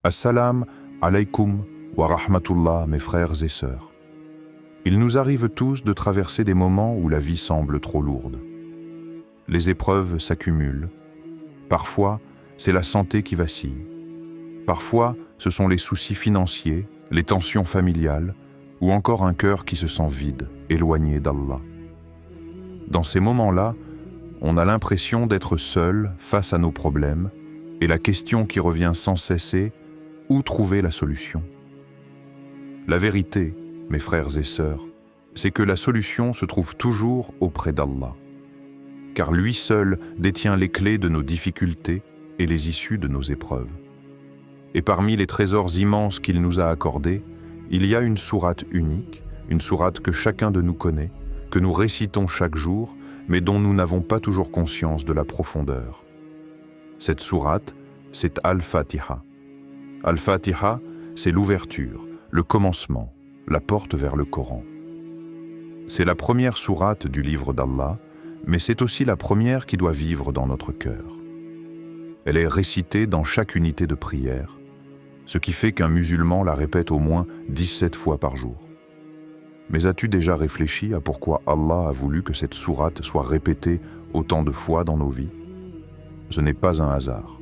Assalam alaykum wa rahmatullah, mes frères et sœurs. Il nous arrive tous de traverser des moments où la vie semble trop lourde. Les épreuves s'accumulent. Parfois, c'est la santé qui vacille. Parfois, ce sont les soucis financiers, les tensions familiales, ou encore un cœur qui se sent vide, éloigné d'Allah. Dans ces moments-là, on a l'impression d'être seul face à nos problèmes, et la question qui revient sans cesser: où trouver la solution? La vérité, mes frères et sœurs, c'est que la solution se trouve toujours auprès d'Allah, car lui seul détient les clés de nos difficultés et les issues de nos épreuves. Et parmi les trésors immenses qu'il nous a accordés, il y a une sourate unique, une sourate que chacun de nous connaît, que nous récitons chaque jour, mais dont nous n'avons pas toujours conscience de la profondeur. Cette sourate, c'est Al-Fatiha. Al-Fatiha, c'est l'ouverture, le commencement, la porte vers le Coran. C'est la première sourate du livre d'Allah, mais c'est aussi la première qui doit vivre dans notre cœur. Elle est récitée dans chaque unité de prière, ce qui fait qu'un musulman la répète au moins 17 fois par jour. Mais as-tu déjà réfléchi à pourquoi Allah a voulu que cette sourate soit répétée autant de fois dans nos vies? Ce n'est pas un hasard.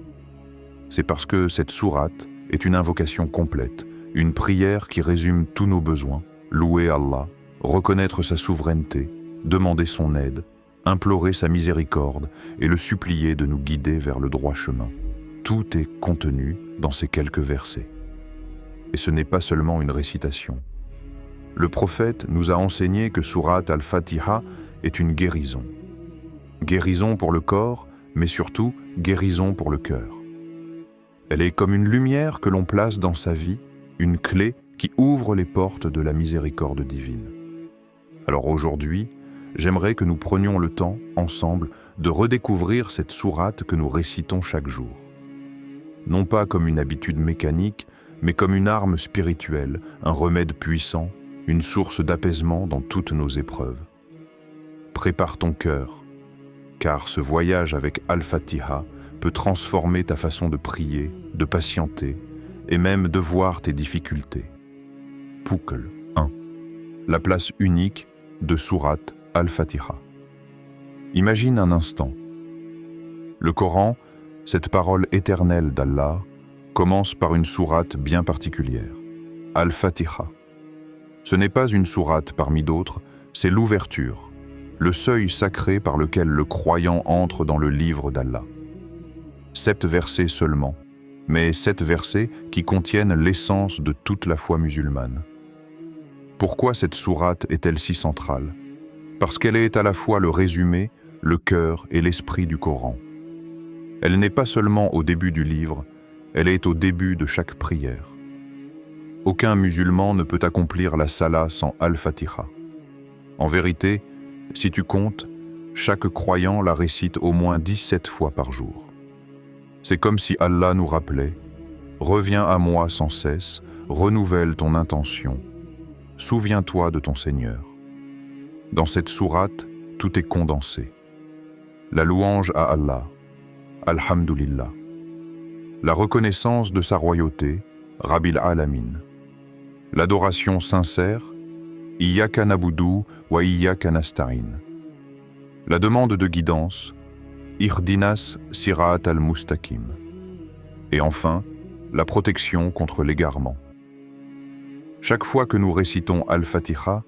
C'est parce que cette sourate est une invocation complète, une prière qui résume tous nos besoins, louer Allah, reconnaître sa souveraineté, demander son aide, implorer sa miséricorde et le supplier de nous guider vers le droit chemin. Tout est contenu dans ces quelques versets. Et ce n'est pas seulement une récitation. Le prophète nous a enseigné que sourate Al-Fatiha est une guérison. Guérison pour le corps, mais surtout guérison pour le cœur. Elle est comme une lumière que l'on place dans sa vie, une clé qui ouvre les portes de la miséricorde divine. Alors aujourd'hui, j'aimerais que nous prenions le temps, ensemble, de redécouvrir cette sourate que nous récitons chaque jour. Non pas comme une habitude mécanique, mais comme une arme spirituelle, un remède puissant, une source d'apaisement dans toutes nos épreuves. Prépare ton cœur, car ce voyage avec Al-Fatiha peut transformer ta façon de prier, de patienter et même de voir tes difficultés. Poukel 1. La place unique de sourate Al-Fatiha. Imagine un instant. Le Coran, cette parole éternelle d'Allah, commence par une sourate bien particulière, Al-Fatiha. Ce n'est pas une sourate parmi d'autres, c'est l'ouverture, le seuil sacré par lequel le croyant entre dans le livre d'Allah. 7 versets seulement, mais 7 versets qui contiennent l'essence de toute la foi musulmane. Pourquoi cette sourate est-elle si centrale? Parce qu'elle est à la fois le résumé, le cœur et l'esprit du Coran. Elle n'est pas seulement au début du livre, elle est au début de chaque prière. Aucun musulman ne peut accomplir la Salah sans Al-Fatiha. En vérité, si tu comptes, chaque croyant la récite au moins 17 fois par jour. C'est comme si Allah nous rappelait: reviens à moi sans cesse, renouvelle ton intention, souviens-toi de ton Seigneur. Dans cette sourate, tout est condensé. La louange à Allah, Alhamdulillah. La reconnaissance de sa royauté, Rabbil Alamin. L'adoration sincère, Iyyaka na'budu wa iyyaka nasta'in. La demande de guidance, Ihdinas sirat al-mustaqim. Et enfin, la protection contre l'égarement. Chaque fois que nous récitons Al-Fatiha,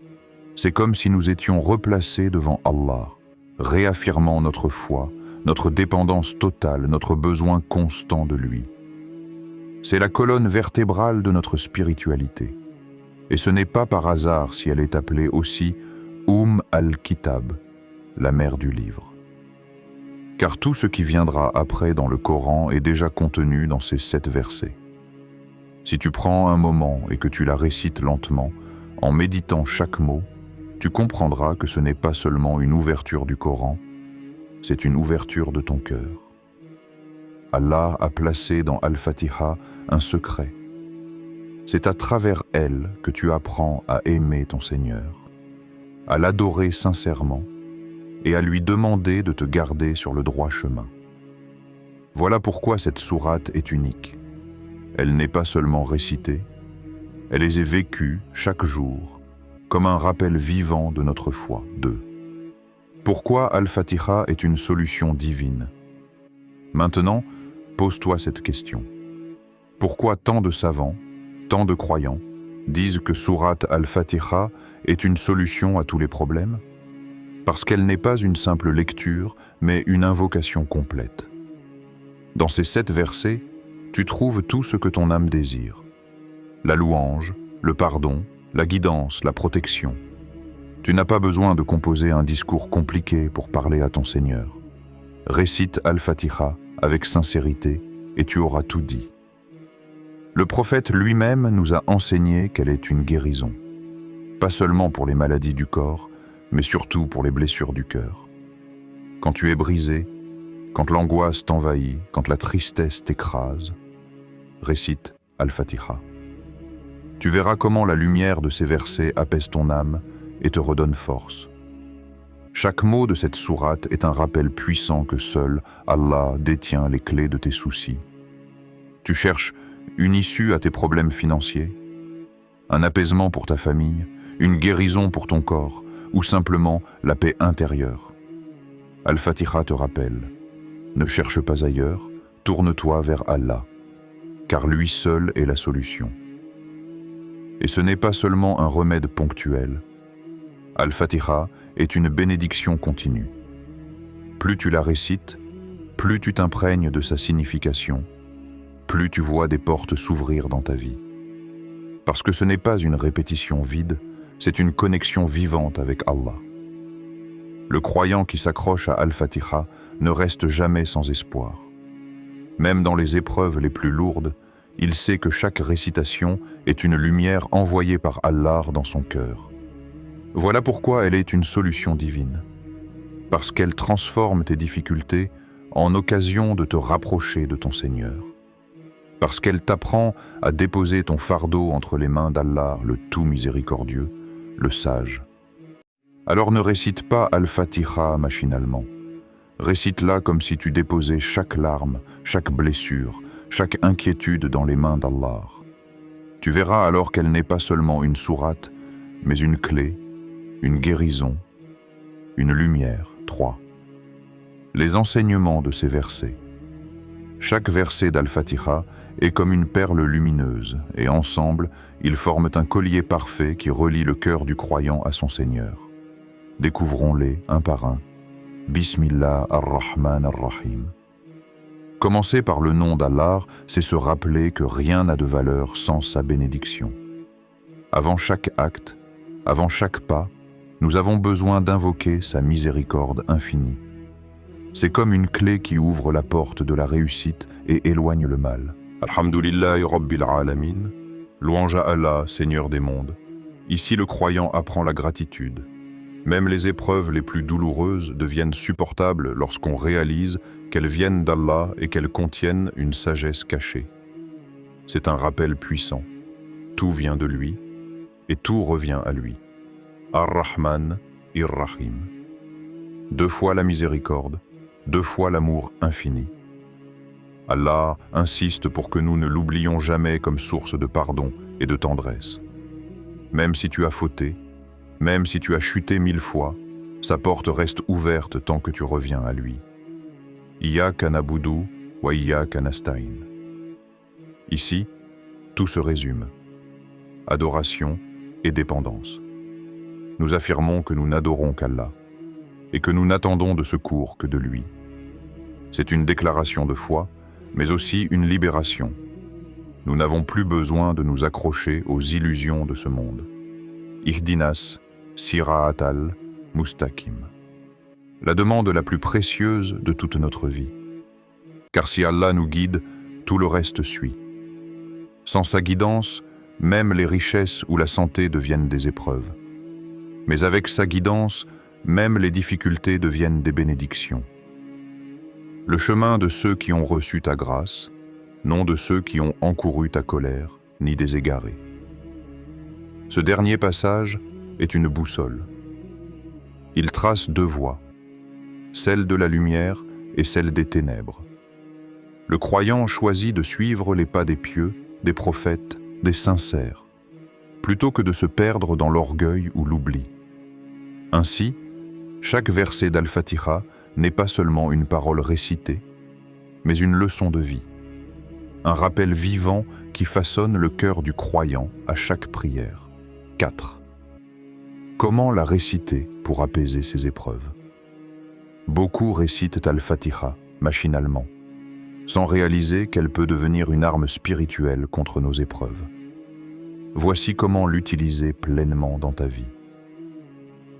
c'est comme si nous étions replacés devant Allah, réaffirmant notre foi, notre dépendance totale, notre besoin constant de lui. C'est la colonne vertébrale de notre spiritualité. Et ce n'est pas par hasard si elle est appelée aussi al-Kitab, la mère du livre. Car tout ce qui viendra après dans le Coran est déjà contenu dans ces 7 versets. Si tu prends un moment et que tu la récites lentement, en méditant chaque mot, tu comprendras que ce n'est pas seulement une ouverture du Coran, c'est une ouverture de ton cœur. Allah a placé dans Al-Fatiha un secret. C'est à travers elle que tu apprends à aimer ton Seigneur, à l'adorer sincèrement et à lui demander de te garder sur le droit chemin. Voilà pourquoi cette sourate est unique. elle n'est pas seulement récitée, elle les est vécue chaque jour, comme un rappel vivant de notre foi. 2. Pourquoi Al-Fatiha est une solution divine? Maintenant, pose-toi cette question. Pourquoi tant de savants, tant de croyants, disent que Sourate Al-Fatiha est une solution à tous les problèmes? Parce qu'elle n'est pas une simple lecture, mais une invocation complète. Dans ces 7 versets, tu trouves tout ce que ton âme désire. La louange, le pardon, la guidance, la protection. Tu n'as pas besoin de composer un discours compliqué pour parler à ton Seigneur. Récite Al-Fatiha avec sincérité et tu auras tout dit. Le prophète lui-même nous a enseigné qu'elle est une guérison. Pas seulement pour les maladies du corps, mais surtout pour les blessures du cœur. Quand tu es brisé, quand l'angoisse t'envahit, quand la tristesse t'écrase, récite Al-Fatiha. Tu verras comment la lumière de ces versets apaise ton âme et te redonne force. Chaque mot de cette sourate est un rappel puissant que seul Allah détient les clés de tes soucis. Tu cherches une issue à tes problèmes financiers, un apaisement pour ta famille, une guérison pour ton corps, ou simplement la paix intérieure. Al-Fatiha te rappelle, ne cherche pas ailleurs, tourne-toi vers Allah, car lui seul est la solution. Et ce n'est pas seulement un remède ponctuel. Al-Fatiha est une bénédiction continue. Plus tu la récites, plus tu t'imprègnes de sa signification, plus tu vois des portes s'ouvrir dans ta vie. Parce que ce n'est pas une répétition vide, c'est une connexion vivante avec Allah. Le croyant qui s'accroche à Al-Fatiha ne reste jamais sans espoir. Même dans les épreuves les plus lourdes, il sait que chaque récitation est une lumière envoyée par Allah dans son cœur. Voilà pourquoi elle est une solution divine. Parce qu'elle transforme tes difficultés en occasion de te rapprocher de ton Seigneur. Parce qu'elle t'apprend à déposer ton fardeau entre les mains d'Allah, le tout miséricordieux, le sage. Alors ne récite pas Al-Fatiha machinalement. Récite-la comme si tu déposais chaque larme, chaque blessure, chaque inquiétude dans les mains d'Allah. Tu verras alors qu'elle n'est pas seulement une sourate, mais une clé, une guérison, une lumière. 3. Les enseignements de ces versets. Chaque verset d'Al-Fatiha est comme une perle lumineuse, et ensemble, ils forment un collier parfait qui relie le cœur du croyant à son Seigneur. Découvrons-les un par un. Bismillah ar-Rahman ar-Rahim. Commencer par le nom d'Allah, c'est se rappeler que rien n'a de valeur sans sa bénédiction. Avant chaque acte, avant chaque pas, nous avons besoin d'invoquer sa miséricorde infinie. C'est comme une clé qui ouvre la porte de la réussite et éloigne le mal. Alhamdulillahi Rabbil Alamin, louange à Allah, Seigneur des mondes. Ici, le croyant apprend la gratitude. Même les épreuves les plus douloureuses deviennent supportables lorsqu'on réalise qu'elles viennent d'Allah et qu'elles contiennent une sagesse cachée. C'est un rappel puissant. Tout vient de lui et tout revient à lui. Ar-Rahman, Ir-Rahim. 2 fois la miséricorde, 2 fois l'amour infini. Allah insiste pour que nous ne l'oublions jamais comme source de pardon et de tendresse. Même si tu as fauté, même si tu as chuté 1000 fois, sa porte reste ouverte tant que tu reviens à lui. Iyyaka na'budu wa iyyaka nasta'in. Ici, tout se résume. Adoration et dépendance. Nous affirmons que nous n'adorons qu'Allah et que nous n'attendons de secours que de lui. C'est une déclaration de foi, mais aussi une libération. Nous n'avons plus besoin de nous accrocher aux illusions de ce monde. Ihdinas, Siraatal, Mustaqim. La demande la plus précieuse de toute notre vie. Car si Allah nous guide, tout le reste suit. Sans sa guidance, même les richesses ou la santé deviennent des épreuves. Mais avec sa guidance, même les difficultés deviennent des bénédictions. Le chemin de ceux qui ont reçu ta grâce, non de ceux qui ont encouru ta colère, ni des égarés. Ce dernier passage est une boussole. Il trace 2 voies, celle de la lumière et celle des ténèbres. Le croyant choisit de suivre les pas des pieux des prophètes, des sincères, plutôt que de se perdre dans l'orgueil ou l'oubli. Ainsi, chaque verset d'Al-Fatiha n'est pas seulement une parole récitée, mais une leçon de vie, un rappel vivant qui façonne le cœur du croyant à chaque prière. 4. Comment la réciter pour apaiser ses épreuves? Beaucoup récitent Al-Fatiha machinalement, sans réaliser qu'elle peut devenir une arme spirituelle contre nos épreuves. Voici comment l'utiliser pleinement dans ta vie.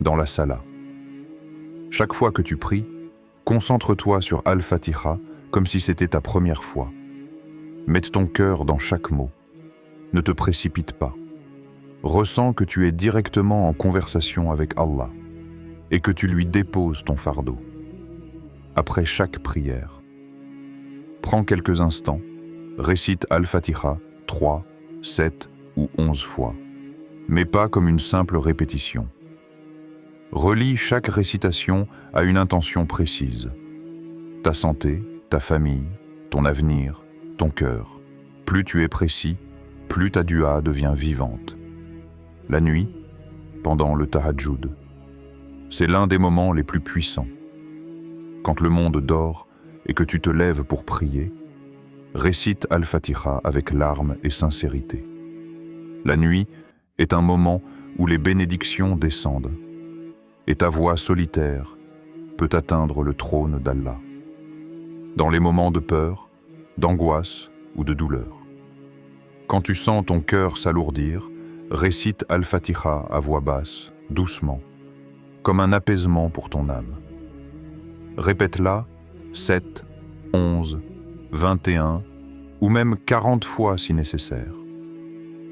Dans la Salah. Chaque fois que tu pries, concentre-toi sur Al-Fatiha comme si c'était ta première fois. Mette ton cœur dans chaque mot. Ne te précipite pas. Ressens que tu es directement en conversation avec Allah et que tu lui déposes ton fardeau. Après chaque prière, prends quelques instants, récite Al-Fatiha 3, 7 ou 11 fois, mais pas comme une simple répétition. Relie chaque récitation à une intention précise. Ta santé, ta famille, ton avenir, ton cœur. Plus tu es précis, plus ta dua devient vivante. La nuit, pendant le tahajjud, c'est l'un des moments les plus puissants. Quand le monde dort et que tu te lèves pour prier, récite Al-Fatiha avec larmes et sincérité. La nuit est un moment où les bénédictions descendent et ta voix solitaire peut atteindre le trône d'Allah. Dans les moments de peur, d'angoisse ou de douleur. Quand tu sens ton cœur s'alourdir, récite Al-Fatiha à voix basse, doucement, comme un apaisement pour ton âme. Répète-la 7, 11, 21 ou même 40 fois si nécessaire.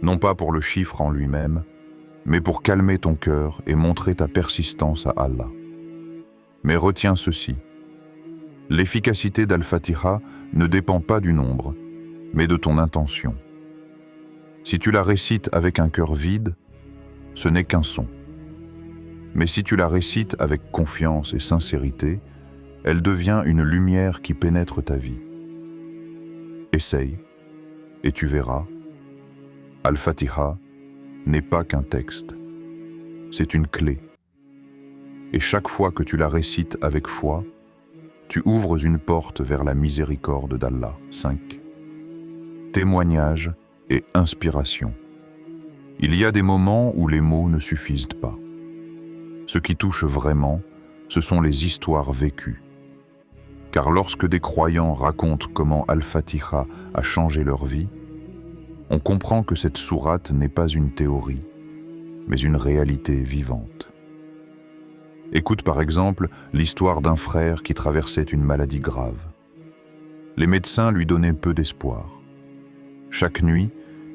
Non pas pour le chiffre en lui-même, mais pour calmer ton cœur et montrer ta persistance à Allah. Mais retiens ceci. L'efficacité d'Al-Fatiha ne dépend pas du nombre, mais de ton intention. Si tu la récites avec un cœur vide, ce n'est qu'un son. Mais si tu la récites avec confiance et sincérité, elle devient une lumière qui pénètre ta vie. Essaye, et tu verras, Al-Fatiha n'est pas qu'un texte, c'est une clé. Et chaque fois que tu la récites avec foi, tu ouvres une porte vers la miséricorde d'Allah. 5. Témoignage et inspiration. Il y a des moments où les mots ne suffisent pas. Ce qui touche vraiment, ce sont les histoires vécues. Car lorsque des croyants racontent comment Al-Fatiha a changé leur vie, on comprend que cette sourate n'est pas une théorie, mais une réalité vivante. Écoute par exemple l'histoire d'un frère qui traversait une maladie grave. Les médecins lui donnaient peu d'espoir. Chaque nuit,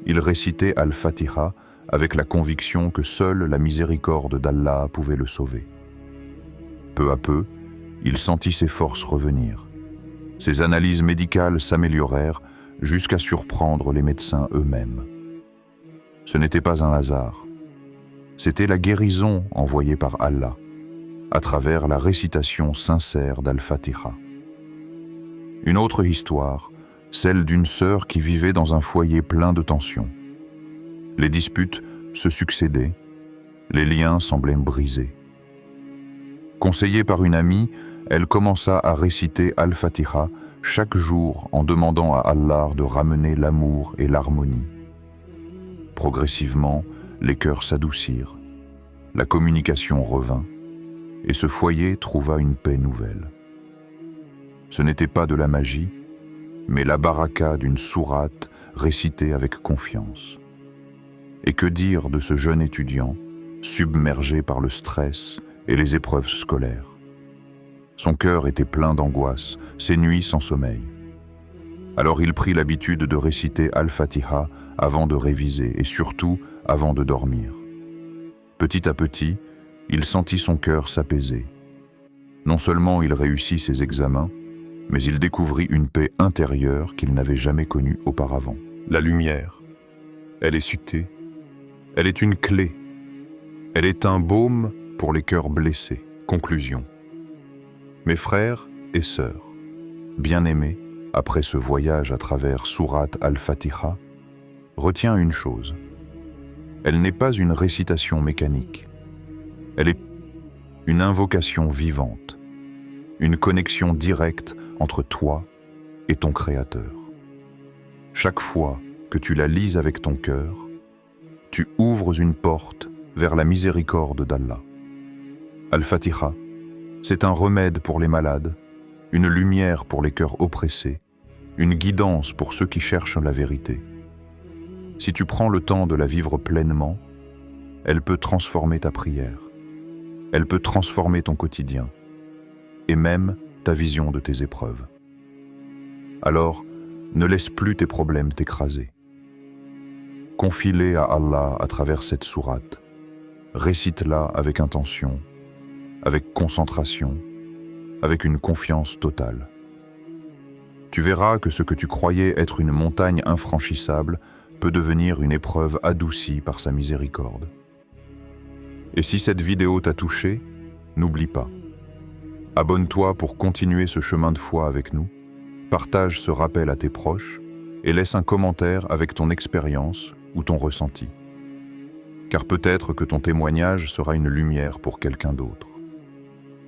il récitait Al-Fatiha avec la conviction que seule la miséricorde d'Allah pouvait le sauver. Peu à peu, il sentit ses forces revenir. Ses analyses médicales s'améliorèrent jusqu'à surprendre les médecins eux-mêmes. Ce n'était pas un hasard. C'était la guérison envoyée par Allah, à travers la récitation sincère d'Al-Fatiha. Une autre histoire, celle d'une sœur qui vivait dans un foyer plein de tensions. Les disputes se succédaient, les liens semblaient brisés. Conseillée par une amie, elle commença à réciter Al-Fatiha chaque jour en demandant à Allah de ramener l'amour et l'harmonie. Progressivement, les cœurs s'adoucirent, la communication revint, et ce foyer trouva une paix nouvelle. Ce n'était pas de la magie, mais la baraka d'une sourate récitée avec confiance. Et que dire de ce jeune étudiant, submergé par le stress et les épreuves scolaires? Son cœur était plein d'angoisse, ses nuits sans sommeil. Alors il prit l'habitude de réciter Al-Fatiha avant de réviser et surtout avant de dormir. Petit à petit, il sentit son cœur s'apaiser. Non seulement il réussit ses examens, mais il découvrit une paix intérieure qu'il n'avait jamais connue auparavant. La lumière, elle est sutée, elle est une clé, elle est un baume pour les cœurs blessés. Conclusion. Mes frères et sœurs, bien-aimés, après ce voyage à travers Sourate Al-Fatiha, retiens une chose. Elle n'est pas une récitation mécanique. Elle est une invocation vivante, une connexion directe entre toi et ton Créateur. Chaque fois que tu la lises avec ton cœur, tu ouvres une porte vers la miséricorde d'Allah. Al-Fatiha, c'est un remède pour les malades, une lumière pour les cœurs oppressés, une guidance pour ceux qui cherchent la vérité. Si tu prends le temps de la vivre pleinement, elle peut transformer ta prière. Elle peut transformer ton quotidien et même ta vision de tes épreuves. Alors, ne laisse plus tes problèmes t'écraser. Confie-les à Allah à travers cette sourate. Récite-la avec intention, avec concentration, avec une confiance totale. Tu verras que ce que tu croyais être une montagne infranchissable peut devenir une épreuve adoucie par sa miséricorde. Et si cette vidéo t'a touché, n'oublie pas. Abonne-toi pour continuer ce chemin de foi avec nous, partage ce rappel à tes proches et laisse un commentaire avec ton expérience ou ton ressenti. Car peut-être que ton témoignage sera une lumière pour quelqu'un d'autre.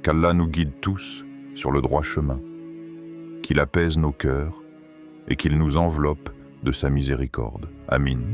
Qu'Allah nous guide tous sur le droit chemin, qu'il apaise nos cœurs et qu'il nous enveloppe de sa miséricorde. Amin.